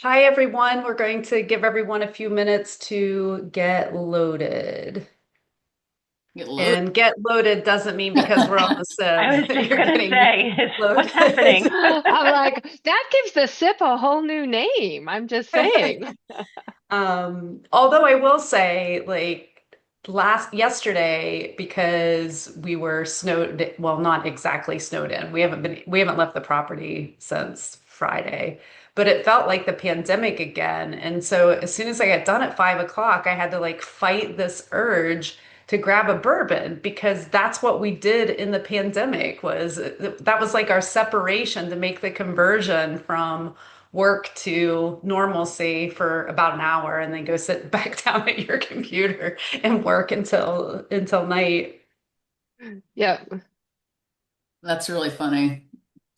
Hi, everyone. We're going to give everyone a few minutes to get loaded. Get loaded. And get loaded doesn't mean because we're on the I SIP, was just you're gonna getting say, what's loaded. happening? I'm like, that gives the sip a whole new name. I'm just saying. Although I will say, yesterday, because we were snowed, well, not exactly snowed in. We haven't left the property since Friday, but it felt like the pandemic again. And so as soon as I got done at 5 o'clock, I had to like fight this urge to grab a bourbon because that's what we did in the pandemic was that was like our separation to make the conversion from work to normalcy for about an hour and then go sit back down at your computer and work until night. Yeah. That's really funny.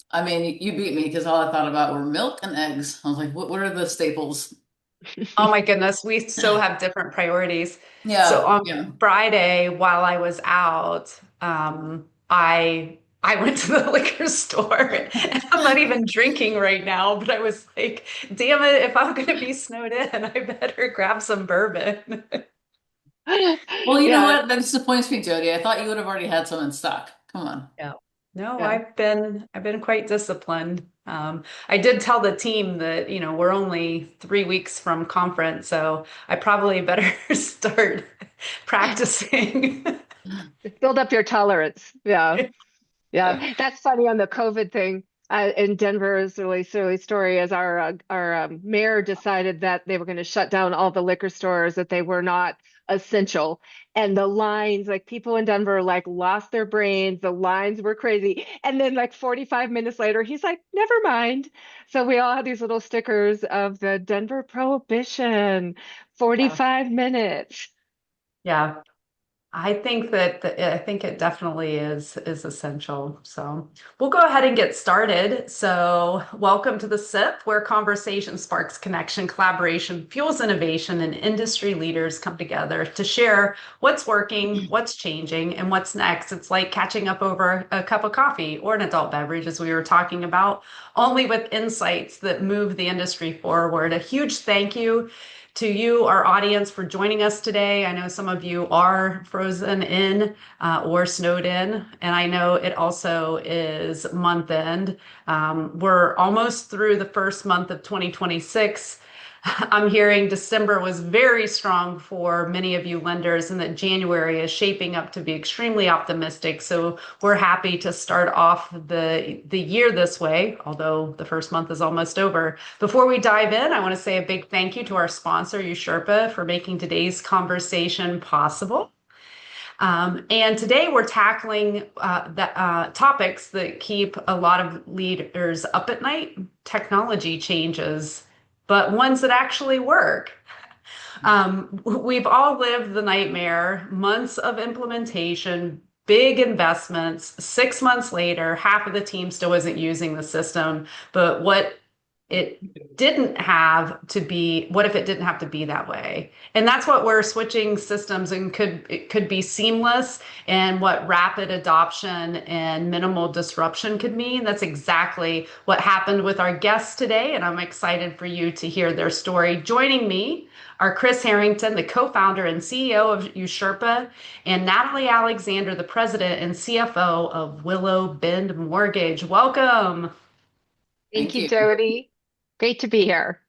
I mean, you beat me because all I thought about were milk and eggs. I was like, what are the staples? Oh my goodness, we so have different priorities. So Yeah, on yeah. Friday, while I was out, I went to the liquor store and I'm not even drinking right now, but I was like, damn it, if I'm gonna be snowed in, I better grab some bourbon. Well, you know Yeah. what? That disappoints me, Jody. I thought you would have already had some in stock. Come on. Yeah. No, Yeah. I've been quite disciplined. I did tell the team that, we're only 3 weeks from conference, so I probably better start practicing. Build up your tolerance. Yeah. Yeah. That's funny on the COVID thing. In Denver is a really silly story as our mayor decided that they were going to shut down all the liquor stores, that they were not essential. And the lines, like people in Denver, like lost their brains. The lines were crazy. And then like 45 minutes later, he's like, never mind. So we all had these little stickers of the Denver Prohibition, Yeah. 45 minutes. Yeah. I think it definitely is essential. So we'll go ahead and get started. So welcome to the SIP, where conversation sparks connection, collaboration, fuels innovation, and industry leaders come together to share what's working, what's changing, and what's next. It's like catching up over a cup of coffee or an adult beverage, as we were talking about, only with insights that move the industry forward. A huge thank you to you, our audience, for joining us today. I know some of you are frozen in or snowed in, and I know it also is month end. We're almost through the first month of 2026. I'm hearing December was very strong for many of you lenders and that January is shaping up to be extremely optimistic. So we're happy to start off the year this way, although the first month is almost over. Before we dive in, I want to say a big thank you to our sponsor, Usherpa, for making today's conversation possible. And today we're tackling topics that keep a lot of leaders up at night, technology changes, but ones that actually work. We've all lived the nightmare, months of implementation, big investments. 6 months later, half of the team still isn't using the system. But what if it didn't have to be that way? And that's what we're switching systems and it could be seamless and what rapid adoption and minimal disruption could mean. That's exactly what happened with our guests today. And I'm excited for you to hear their story. Joining me are Chris Harrington, the co-founder and CEO of Usherpa, and Natalie Alexander, the president and CFO of Willow Bend Mortgage. Welcome. Thank Thank you, you. Jody. Great to be here.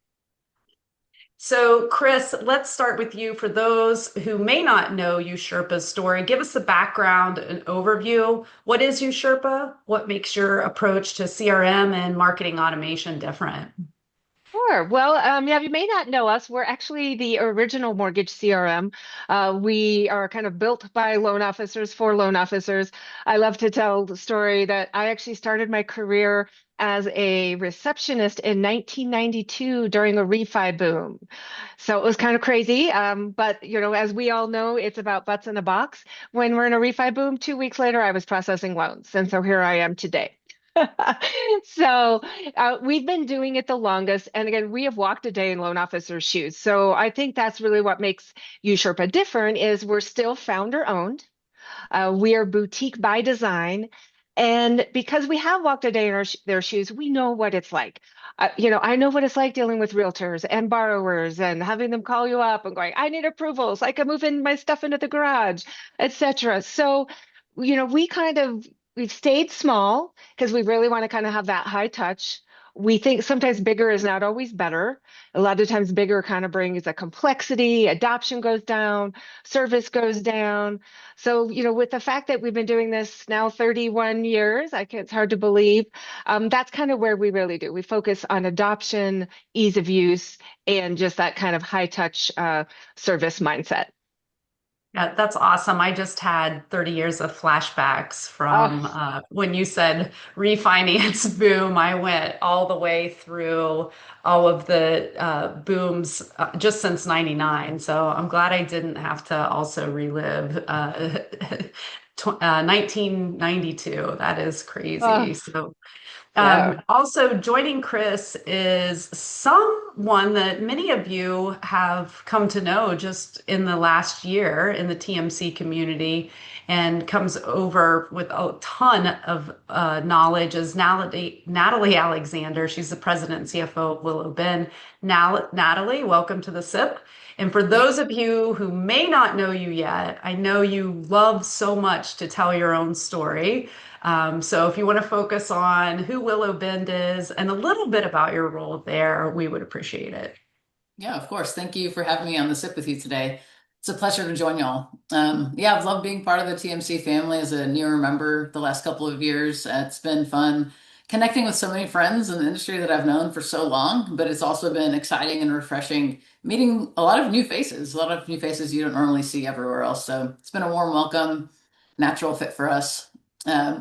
So, Chris, let's start with you. For those who may not know Usherpa's story, give us the background and overview. What is Usherpa? What makes your approach to CRM and marketing automation different? Sure. Well, yeah, you may not know us. We're actually the original mortgage CRM. We are kind of built by loan officers for loan officers. I love to tell the story that I actually started my career as a receptionist in 1992 during a refi boom. So it was kind of crazy. But as we all know, it's about butts in a box. When we're in a refi boom, 2 weeks later, I was processing loans, and so here I am today. So we've been doing it the longest. And again, we have walked a day in loan officer's shoes. So I think that's really what makes USherpa different is we're still founder owned. We are boutique by design. And because we have walked a day in their shoes, we know what it's like. I know what it's like dealing with realtors and borrowers and having them call you up and going, I need approvals. I can move in my stuff into the garage, etc. So, we've stayed small because we really want to kind of have that high touch. We think sometimes bigger is not always better. A lot of times bigger kind of brings a complexity, adoption goes down, service goes down. So, with the fact that we've been doing this now 31 years, it's hard to believe. That's kind of where we really do. We focus on adoption, ease of use, and just that kind of high touch service mindset. Yeah, that's awesome. I just had 30 years of flashbacks Oh, from when you said refinance boom. I went all the way through all of the booms just since 99. So I'm glad I didn't have to also relive 1992. That is oh, crazy. So yeah. also joining Chris is someone that many of you have come to know just in the last year in the TMC community and comes over with a ton of knowledge is Natalie Alexander. She's the president and CFO of Willow Ben. Now, Natalie, welcome to the SIP. And for those of you who may not know you yet, I know you love so much to tell your own story. So if you want to focus on who Willow Bend is and a little bit about your role there, we would appreciate it. Yeah, of course. Thank you for having me on the SIP with you today. It's a pleasure to join y'all. Yeah, I've loved being part of the TMC family as a newer member the last couple of years. It's been fun connecting with so many friends in the industry that I've known for so long, but it's also been exciting and refreshing meeting a lot of new faces you don't normally see everywhere else. So it's been a warm welcome, natural fit for us.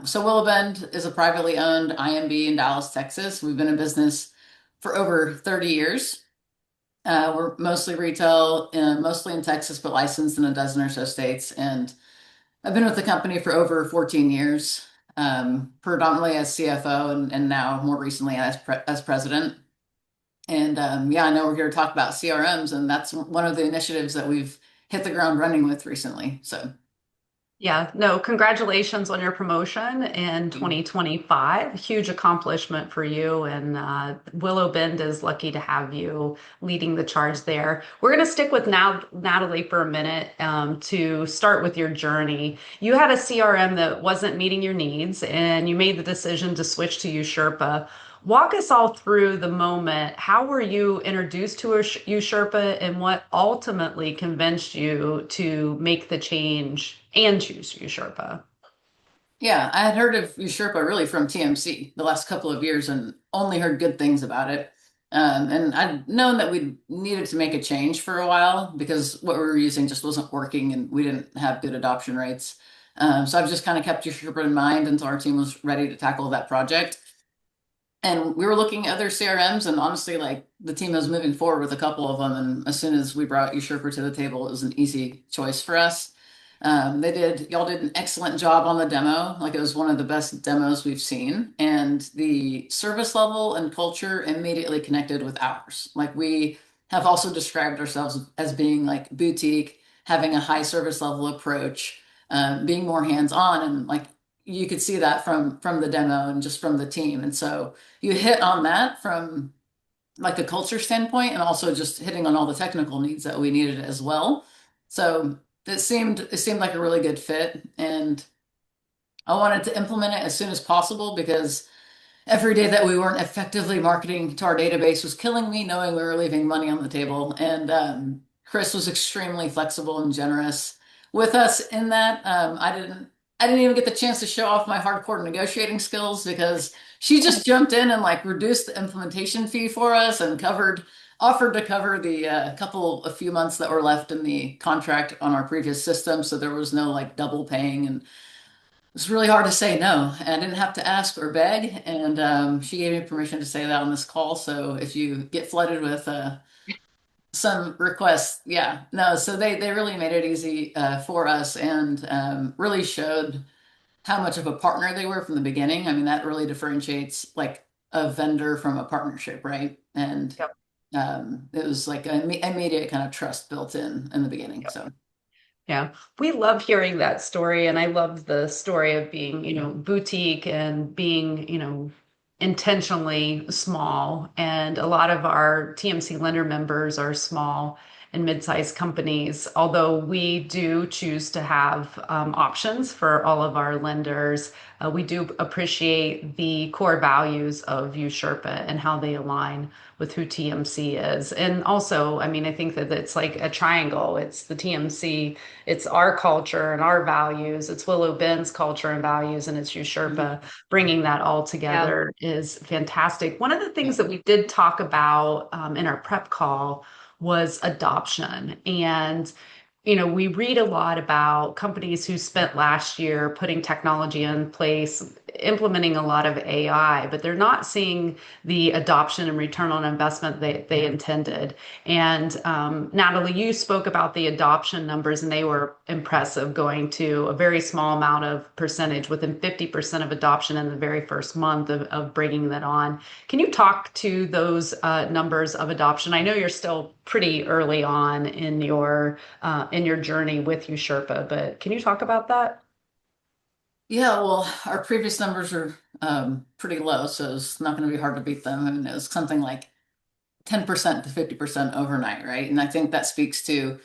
So Willow Bend is a privately owned IMB in Dallas, Texas. We've been in business for over 30 years. We're mostly retail, mostly in Texas, but licensed in a dozen or so states. And I've been with the company for over 14 years, predominantly as CFO and now more recently as president. And yeah, I know we're here to talk about CRMs, and that's one of the initiatives that we've hit the ground running with recently. So Yeah, no, congratulations on your promotion in 2025. Huge accomplishment for you. And Willow Bend is lucky to have you leading the charge there. We're going to stick with Natalie for a minute to start with your journey. You had a CRM that wasn't meeting your needs, and you made the decision to switch to Usherpa. Walk us all through the moment. How were you introduced to Usherpa and what ultimately convinced you to make the change and choose Usherpa? yeah, I had heard of Usherpa really from TMC the last couple of years and only heard good things about it. And I'd known that we needed to make a change for a while because what we were using just wasn't working and we didn't have good adoption rates. So I've just kind of kept Usherpa in mind until our team was ready to tackle that project. And we were looking at other CRMs, and honestly, like the team was moving forward with a couple of them. And as soon as we brought Usherpa to the table, it was an easy choice for us. Y'all did an excellent job on the demo. Like it was one of the best demos we've seen. And the service level and culture immediately connected with ours. Like we have also described ourselves as being like boutique, having a high service level approach, being more hands-on. And like you could see that from the demo and just from the team. And so you hit on that from like a culture standpoint and also just hitting on all the technical needs that we needed as well. So it seemed like a really good fit and I wanted to implement it as soon as possible because every day that we weren't effectively marketing to our database was killing me knowing we were leaving money on the table. And Chris was extremely flexible and generous with us in that. I didn't even get the chance to show off my hardcore negotiating skills because she just jumped in and like reduced the implementation fee for us and offered to cover the a few months that were left in the contract on our previous system, so there was no like double paying, and was really hard to say no. And I didn't have to ask or beg. And she gave me permission to say that on this call. So if you get flooded with some requests, yeah, no. So they really made it easy for us and really showed how much of a partner they were from the beginning. I mean, that really differentiates like a vendor from a partnership, right? And Yep. it was like an immediate kind of trust built in the beginning. Yep. So. Yeah, we love hearing that story, and I love the story of being, boutique and being, intentionally small. And a lot of our TMC lender members are small and mid-sized companies, although we do choose to have options for all of our lenders. We do appreciate the core values of Usherpa and how they align with who TMC is. And also, I mean, I think that it's like a triangle. It's the TMC, it's our culture and our values. It's Willow Ben's culture and values, and it's Mhm. Usherpa. Bringing that all Yeah. together is fantastic. One of the Yeah. things that we did talk about in our prep call was adoption. And we read a lot about companies who spent last year putting technology in place, implementing a lot of AI, but they're not seeing the adoption and return on investment they intended. And Natalie, you spoke about the adoption numbers, and they were impressive, going to a very small amount of percentage, within 50% of adoption in the very first month of bringing that on. Can you talk to those numbers of adoption? I know you're still pretty early on in your journey with Usherpa, but can you talk about that? Yeah, well, our previous numbers are pretty low, so it's not going to be hard to beat them. I mean, it was something like 10% to 50% overnight, right? And I think that speaks to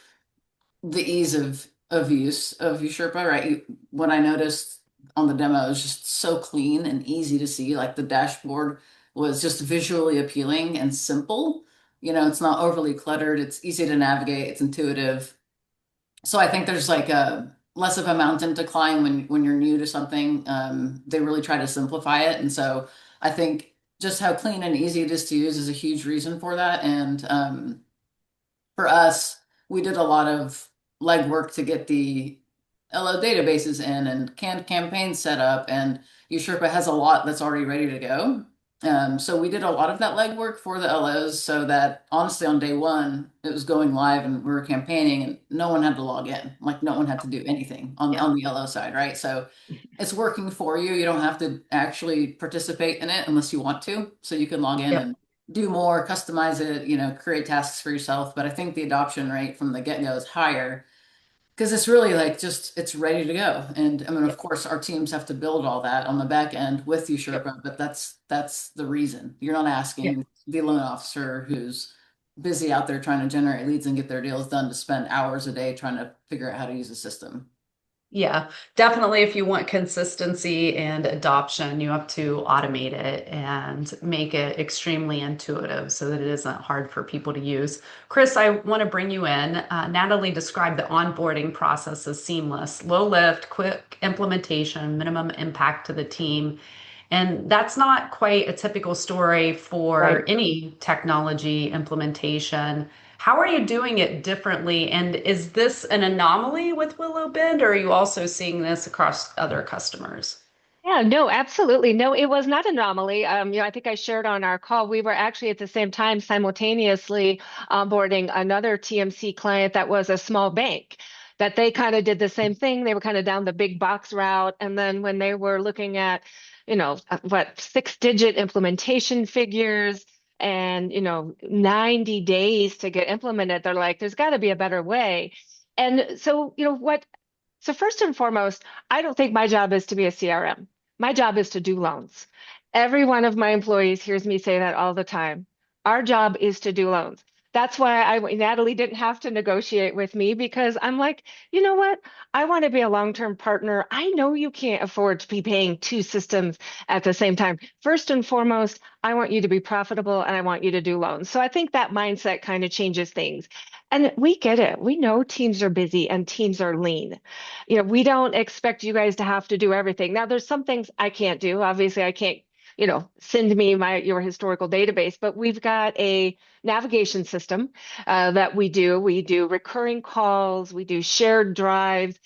the ease of use of Usherpa, right? What I noticed on the demo is just so clean and easy to see. Like the dashboard was just visually appealing and simple. It's not overly cluttered. It's easy to navigate. It's intuitive. So I think there's like a less of a mountain to climb when you're new to something. They really try to simplify it, and so I think just how clean and easy it is to use is a huge reason for that. And for us, we did a lot of legwork to get the LO databases in and canned campaigns set up, and Usherpa has a lot that's already ready to go. So we did a lot of that legwork for the LOs so that honestly on day one it was going live and we were campaigning and no one had to log in. Like no one had to do anything Yeah. on the LO side, right? So it's working for you. You don't have to actually participate in it unless you want to. So you can log in Yep. and do more, customize it, create tasks for yourself. But I think the adoption rate from the get-go is higher because it's really like just it's ready to go. And I mean, of Yep. course, our teams have to build all that on the back end with you, Yep. Sherpa, but that's the reason. You're not Yep. asking the loan officer who's busy out there trying to generate leads and get their deals done to spend hours a day trying to figure out how to use the system. Yeah, definitely. If you want consistency and adoption, you have to automate it and make it extremely intuitive so that it isn't hard for people to use. Chris, I want to bring you in. Natalie described the onboarding process as seamless, low lift, quick implementation, minimum impact to the team. And that's not quite a typical story for Right. any technology implementation. How are you doing it differently? And is this an anomaly with Willow Bend, or are you also seeing this across other customers? Yeah, no, absolutely. No, it was not an anomaly. I think I shared on our call, we were actually at the same time simultaneously onboarding another TMC client that was a small bank, that they kind of did the same thing. They were kind of down the big box route. And then when they were looking at, what, six-digit implementation figures and, 90 days to get implemented, they're like, there's got to be a better way. And so, so first and foremost, I don't think my job is to be a CRM. My job is to do loans. Every one of my employees hears me say that all the time. Our job is to do loans. That's why Natalie didn't have to negotiate with me because I'm like, you know what? I want to be a long-term partner. I know you can't afford to be paying two systems at the same time. First and foremost, I want you to be profitable and I want you to do loans. So I think that mindset kind of changes things. And we get it. We know teams are busy and teams are lean. We don't expect you guys to have to do everything. Now, there's some things I can't do. Obviously, I can't, send me your historical database, but we've got a navigation system that we do. We do recurring calls, we do shared drives,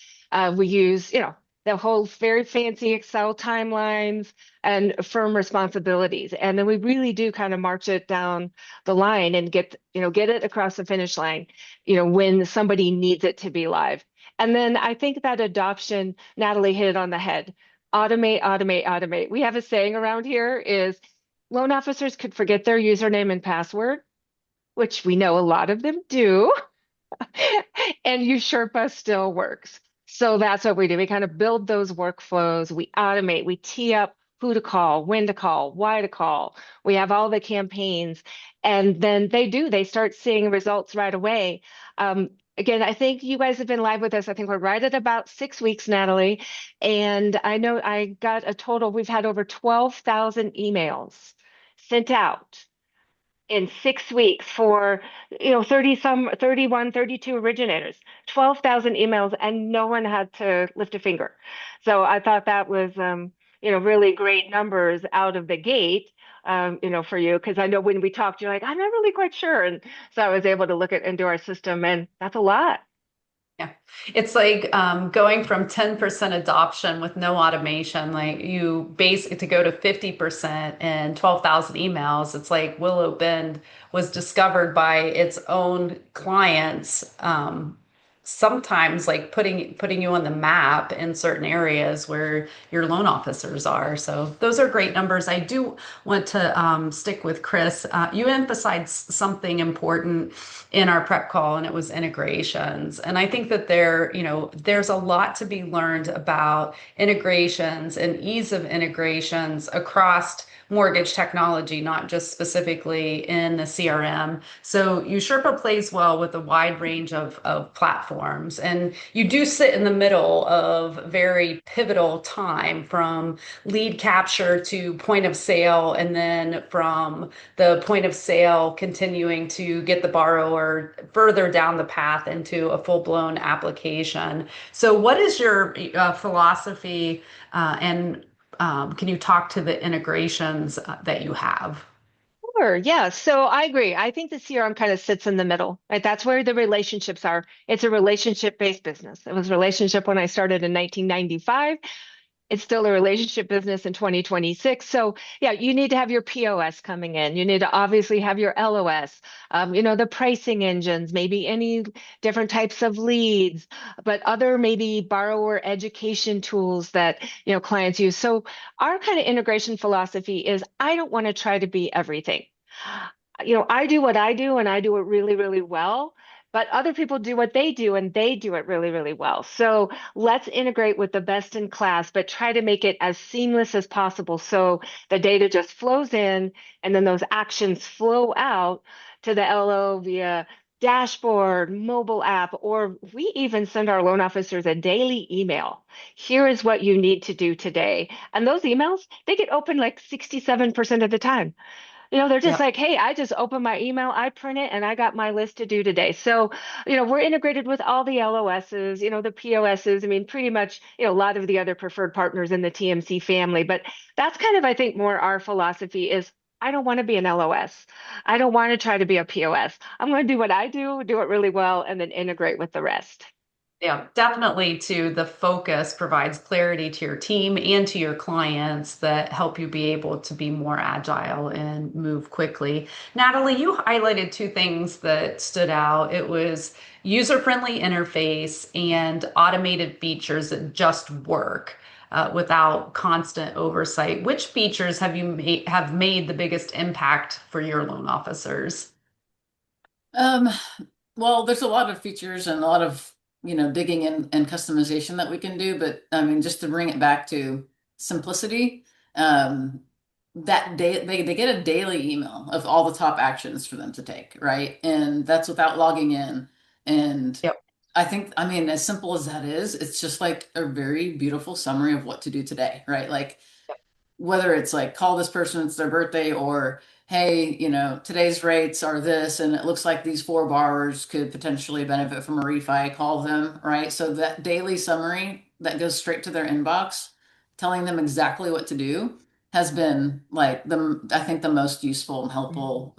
we use, the whole very fancy Excel timelines and firm responsibilities. And then we really do kind of march it down the line and get it across the finish line, when somebody needs it to be live. And then I think that adoption, Natalie hit it on the head. Automate, automate, automate. We have a saying around here is loan officers could forget their username and password, which we know a lot of them do. And Usherpa still works. So that's what we do. We kind of build those workflows, we automate, we tee up who to call, when to call, why to call. We have all the campaigns, and then they start seeing results right away. Again, I think you guys have been live with us. I think we're right at about 6 weeks, Natalie. And I know I got a total, we've had over 12,000 emails sent out in 6 weeks for 30 some 31 32 originators, 12,000 emails, and no one had to lift a finger. So I thought that was really great numbers out of the gate, for you, because I know when we talked you're like, I'm not really quite sure, and so I was able to look at into our system, and that's a lot. Yeah. It's like going from 10% adoption with no automation, like you basically to go to 50% and 12,000 emails. It's like Willow Bend was discovered by its own clients. Sometimes like putting you on the map in certain areas where your loan officers are. So those are great numbers. I do want to stick with Chris. You emphasized something important in our prep call, and it was integrations. And I think that there's a lot to be learned about integrations and ease of integrations across mortgage technology, not just specifically in the CRM. So Usherpa plays well with a wide range of platforms. And you do sit in the middle of very pivotal time from lead capture to point of sale, and then from the point of sale continuing to get the borrower further down the path into a full-blown application. So what is your philosophy, and can you talk to the integrations that you have? Sure. Yeah. So I agree. I think the CRM kind of sits in the middle, right? That's where the relationships are. It's a relationship-based business. It was a relationship when I started in 1995. It's still a relationship business in 2026. So yeah, you need to have your POS coming in. You need to obviously have your LOS, the pricing engines, maybe any different types of leads, but other maybe borrower education tools that, clients use. So our kind of integration philosophy is I don't want to try to be everything. I do what I do and I do it really, really well. But other people do what they do and they do it really, really well. So let's integrate with the best in class, but try to make it as seamless as possible. So the data just flows in and then those actions flow out to the LO via dashboard, mobile app, or we even send our loan officers a daily email. Here is what you need to do today. And those emails, they get open like 67% of the time. They're just Yeah. like, hey, I just opened my email, I print it, and I got my list to do today. So, we're integrated with all the LOSs, the POSs. I mean, pretty much, a lot of the other preferred partners in the TMC family. But that's kind of, I think, more our philosophy is I don't want to be an LOS. I don't want to try to be a POS. I'm going to do what I do it really well, and then integrate with the rest. Yeah, definitely too. The focus provides clarity to your team and to your clients that help you be able to be more agile and move quickly. Natalie, you highlighted two things that stood out. It was user-friendly interface and automated features that just work without constant oversight. Which features have made the biggest impact for your loan officers? Um, well, there's a lot of features and a lot of, digging in and customization that we can do. But I mean, just to bring it back to simplicity, um, that they get a daily email of all the top actions for them to take, right? And that's without logging in. And Yep. I think, I mean, as simple as that is, it's just like a very beautiful summary of what to do today, right? Like whether it's like call this person, it's their birthday, or hey, today's rates are this, and it looks like these four borrowers could potentially benefit from a refi, call them, right? So that daily summary that goes straight to their inbox, telling them exactly what to do, has been like I think the most useful and helpful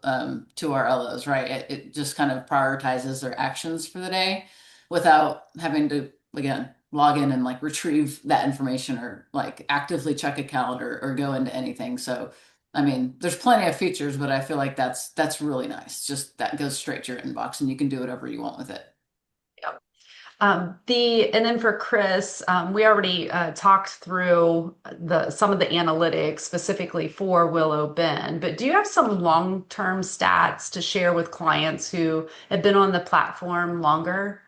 to our LOs, right? It just kind of prioritizes their actions for the day without having to, again, log in and like retrieve that information or like actively check a calendar or go into anything. So, I mean, there's plenty of features, but I feel like that's really nice. Just that goes straight to your inbox and you can do whatever you want with it. Yep. And then for Chris, we already talked through some of the analytics specifically for Willow Bend, but do you have some long-term stats to share with clients who have been on the platform longer?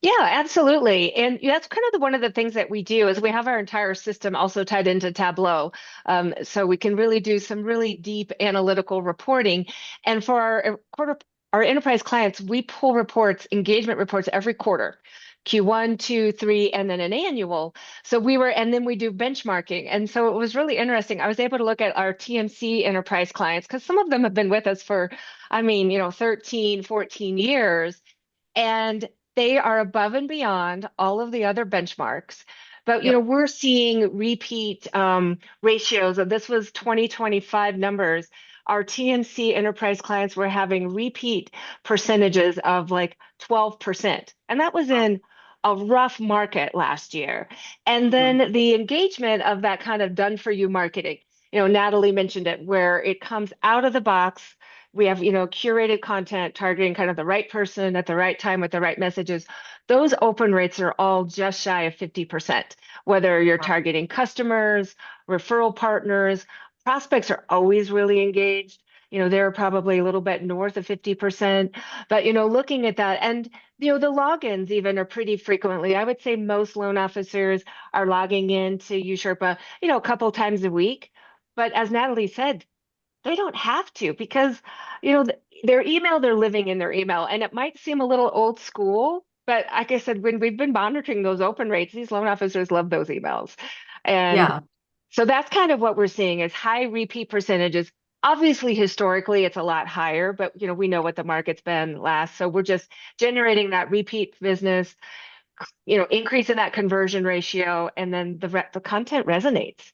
Yeah, absolutely. And that's kind of one of the things that we do is we have our entire system also tied into Tableau. So we can really do some really deep analytical reporting. And for our enterprise clients, we pull reports, engagement reports every quarter. Q1, 2, 3, and then an annual. And then we do benchmarking. And so it was really interesting. I was able to look at our TMC enterprise clients because some of them have been with us for, 13, 14 years. And they are above and beyond all of the other benchmarks. But Yep. we're seeing repeat ratios, and this was 2025 numbers. Our TMC enterprise clients were having repeat percentages of like 12%. And that was in a rough market last year. And Mhm. then the engagement of that kind of done for you marketing. Natalie mentioned it, where it comes out of the box. We have, curated content targeting kind of the right person at the right time with the right messages. Those open rates are all just shy of 50%, whether you're targeting customers, referral partners, prospects are always really engaged. They're probably a little bit north of 50%. But, looking at that and, the logins even are pretty frequently. I would say most loan officers are logging into Usherpa, a couple times a week. But as Natalie said, they don't have to because, their email, they're living in their email. And it might seem a little old school, but like I said, when we've been monitoring those open rates, these loan officers love those emails. And Yeah. so that's kind of what we're seeing is high repeat percentages. Obviously, historically, it's a lot higher, but we know what the market's been last. So we're just generating that repeat business, increasing that conversion ratio, and then the content resonates.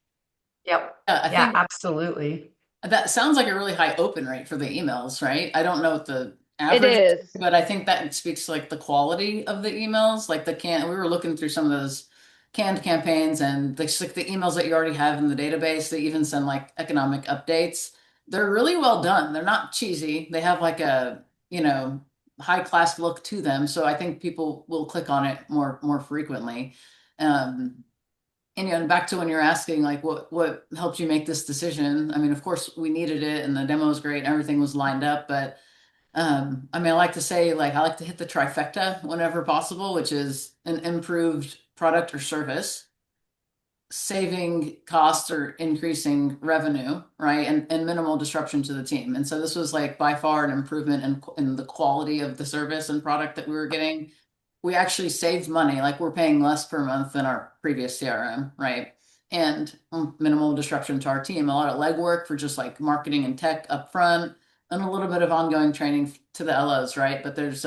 Yep. I Yeah, think absolutely. that sounds like a really high open rate for the emails, right? I don't know what the It average is, is. but I think that speaks to like the quality of the emails. Like we were looking through some of those canned campaigns and like the emails that you already have in the database. They even send like economic updates. They're really well done. They're not cheesy. They have like a, high class look to them. So I think people will click on it more frequently. Um, and back to when you're asking like what helped you make this decision. I mean, of course we needed it and the demo was great and everything was lined up, but I mean, I like to say like I like to hit the trifecta whenever possible, which is an improved product or service, saving costs or increasing revenue, right? And minimal disruption to the team. And so this was like by far an improvement in the quality of the service and product that we were getting. We actually saved money, like we're paying less per month than our previous CRM, right? And minimal disruption to our team, a lot of legwork for just like marketing and tech upfront, and a little bit of ongoing training to the LOs, right? But there's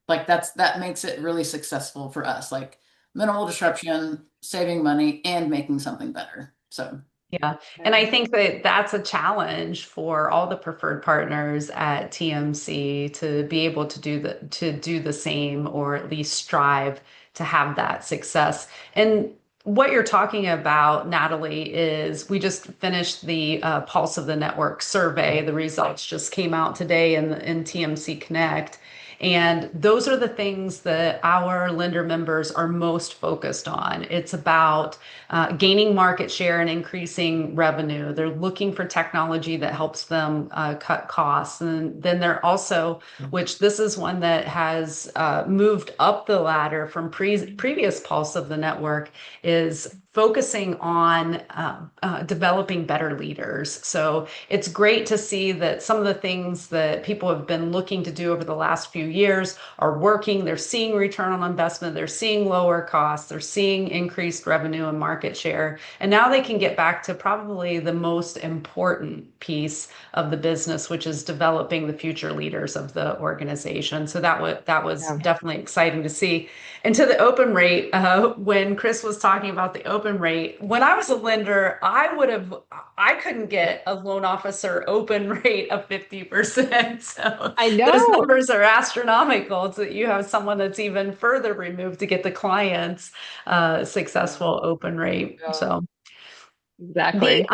like that makes it really successful for us, like minimal disruption, saving money, and making something better. So Yeah. And Yeah. I think that that's a challenge for all the preferred partners at TMC to be able to do the same or at least strive to have that success. And what you're talking about, Natalie, is we just finished the Pulse of the Network survey. The results just came out today in TMC Connect. And those are the things that our lender members are most focused on. It's about gaining market share and increasing revenue. They're looking for technology that helps them cut costs. And then they're also, which this is one that has moved up the ladder from previous Pulse of the Network, is focusing on developing better leaders. So it's great to see that some of the things that people have been looking to do over the last few years are working. They're seeing return on investment. They're seeing lower costs. They're seeing increased revenue and market share. And now they can get back to probably the most important piece of the business, which is developing the future leaders of the organization. So that was Yeah. definitely exciting to see. And to the open rate, when Chris was talking about the open rate, when I was a lender, I couldn't get a loan officer open rate of 50%. So I those know. numbers are astronomical. It's that you have someone that's even further removed to get the client's Yeah. successful open rate. Yeah. So the Exactly.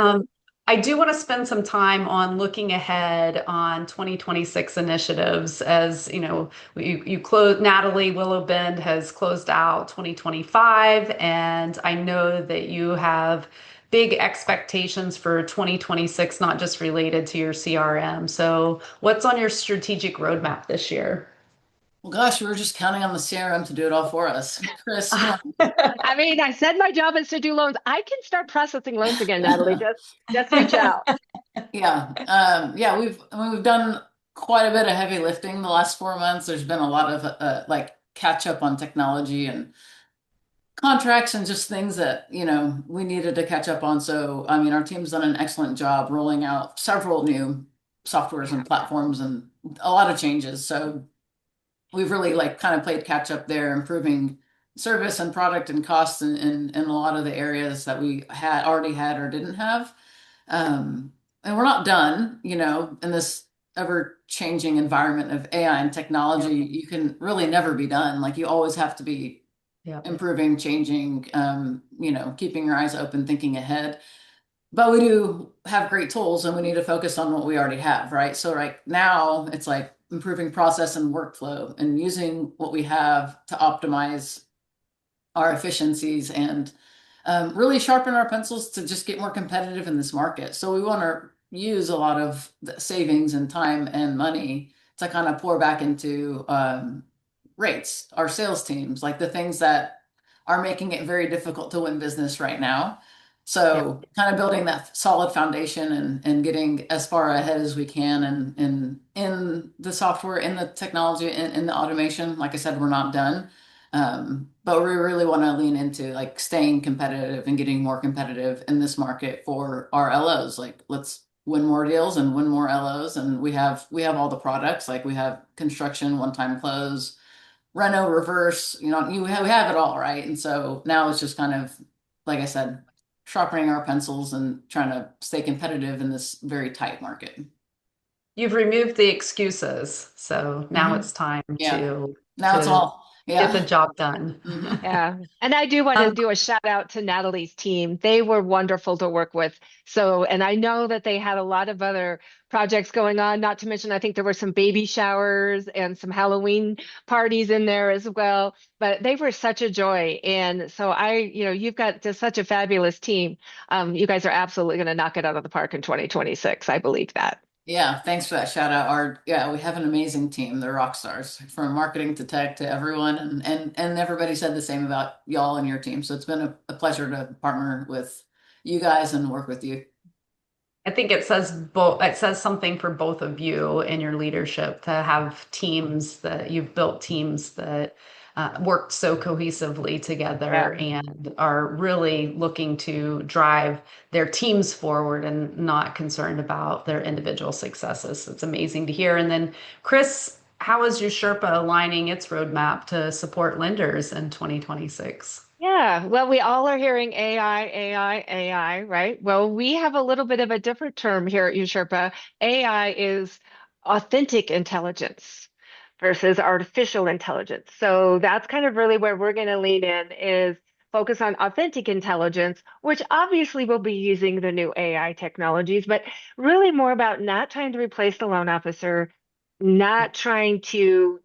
I do want to spend some time on looking ahead on 2026 initiatives. As you know, you close, Natalie Willow Bend has closed out 2025, and I know that you have big expectations for 2026, not just related to your CRM. So, what's on your strategic roadmap this year? Well, gosh, we were just counting on the CRM to do it all for us. Chris, come I mean, I said my job is to do loans. I can start processing loans again, Natalie. on. Just reach out. Yeah, yeah, we've done quite a bit of heavy lifting the last 4 months. There's been a lot of like catch up on technology and contracts and just things that, we needed to catch up on. So, I mean, our team's done an excellent job rolling out several new softwares and platforms and a lot of changes. So, we've really like kind of played catch up there, improving service and product and costs in a lot of the areas that we had already had or didn't have. And we're not done, in this ever changing environment of AI and Yeah. technology. You can really never be done. Like you always have to be Yeah. improving, changing, keeping your eyes open, thinking ahead. But we do have great tools and we need to focus on what we already have, right? So right now it's like improving process and workflow and using what we have to optimize our efficiencies and really sharpen our pencils to just get more competitive in this market. So we want to use a lot of the savings and time and money to kind of pour back into rates, our sales teams, like the things that are making it very difficult to win business right now. Yeah. So kind of building that solid foundation and getting as far ahead as we can and in the software, in the technology, in the automation. Like I said, we're not done. But we really want to lean into like staying competitive and getting more competitive in this market for our LOs. Like let's win more deals and win more LOs. And we have all the products. Like we have construction, one-time close, reno, reverse. We have it all, right? And so now it's just kind of like I said, sharpening our pencils and trying to stay competitive in this very tight market. You've removed the excuses, so now Hmm. it's time Yeah. to Now it's to all, get the yeah. job done. Hmm. Yeah. And I do want to Um, do a shout out to Natalie's team. They were wonderful to work with. So, and I know that they had a lot of other projects going on, not to mention, I think there were some baby showers and some Halloween parties in there as well. But they were such a joy. And so you've got just such a fabulous team. You guys are absolutely going to knock it out of the park in 2026. I believe that. Yeah, thanks for that shout out. Yeah, we have an amazing team. They're rock stars from marketing to tech to everyone, and everybody said the same about y'all and your team. So it's been a pleasure to partner with you guys and work with you. I think it says both, it says something for both of you in your leadership to have teams that you've built teams that work so cohesively Yeah. together and are really looking to drive their teams forward and not concerned about their individual successes. It's amazing to hear. And then, Chris, how is Usherpa aligning its roadmap to support lenders in 2026? Yeah, well, we all are hearing AI, AI, AI, right? Well, we have a little bit of a different term here at Usherpa. AI is authentic intelligence versus artificial intelligence. So that's kind of really where we're going to lean in is focus on authentic intelligence, which obviously will be using the new AI technologies, but really more about not trying to replace the loan officer, not trying to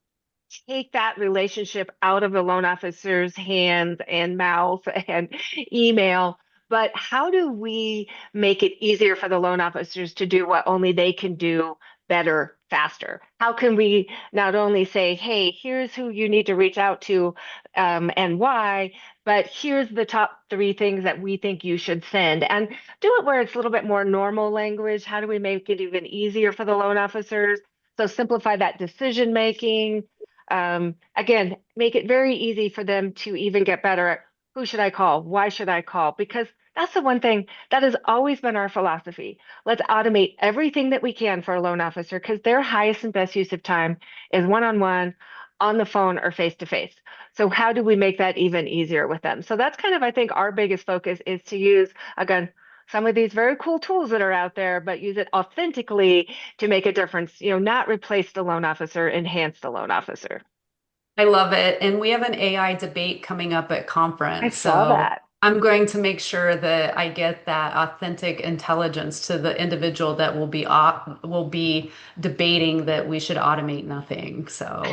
take that relationship out of the loan officer's hands and mouth and email. But how do we make it easier for the loan officers to do what only they can do better, faster? How can we not only say, hey, here's who you need to reach out to and why, but here's the top three things that we think you should send and do it where it's a little bit more normal language? How do we make it even easier for the loan officers? So simplify that decision making, again, make it very easy for them to even get better at who should I call? Why should I call? Because that's the one thing that has always been our philosophy. Let's automate everything that we can for a loan officer because their highest and best use of time is one-on-one, on the phone, or face-to-face. So how do we make that even easier with them? So that's kind of, I think, our biggest focus is to use, again, some of these very cool tools that are out there, but use it authentically to make a difference, not replace the loan officer, enhance the loan officer. I love it. And we have an AI debate coming up at I conference. saw So that. I'm going to make sure that I get that authentic intelligence to the individual that will be debating that we should automate nothing. So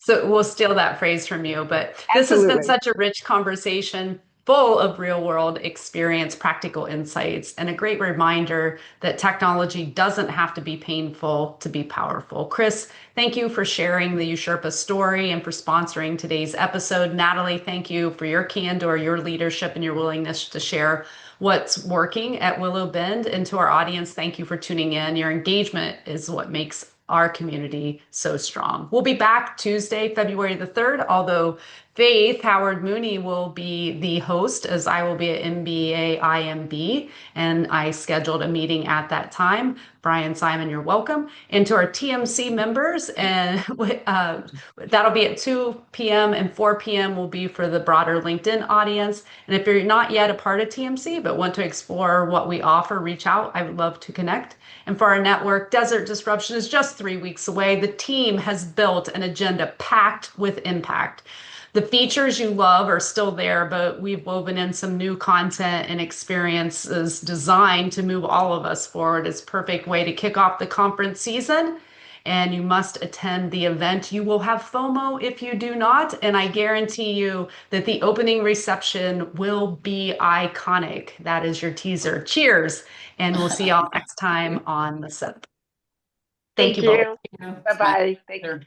we'll steal that phrase from you. But this has been Absolutely. such a rich conversation full of real world experience, practical insights, and a great reminder that technology doesn't have to be painful to be powerful. Chris, thank you for sharing the Usherpa story and for sponsoring today's episode. Natalie, thank you for your candor, your leadership, and your willingness to share what's working at Willow Bend. And to our audience, thank you for tuning in. Your engagement is what makes our community so strong. We'll be back Tuesday, February the 3rd, although Faith Howard Mooney will be the host as I will be at MBA IMB, and I scheduled a meeting at that time. Brian Simon, you're welcome. And to our TMC members, and that'll be at 2 p.m. and 4 p.m. will be for the broader LinkedIn audience. And if you're not yet a part of TMC but want to explore what we offer, reach out. I would love to connect. And for our network, Desert Disruption is just 3 weeks away. The team has built an agenda packed with impact. The features you love are still there, but we've woven in some new content and experiences designed to move all of us forward. It's a perfect way to kick off the conference season. And you must attend the event. You will have FOMO if you do not. And I guarantee you that the opening reception will be iconic. That is your teaser. Cheers. And we'll see y'all next time on the SIP. Thank Thank you both. you. It's my Bye-bye. Thank pleasure.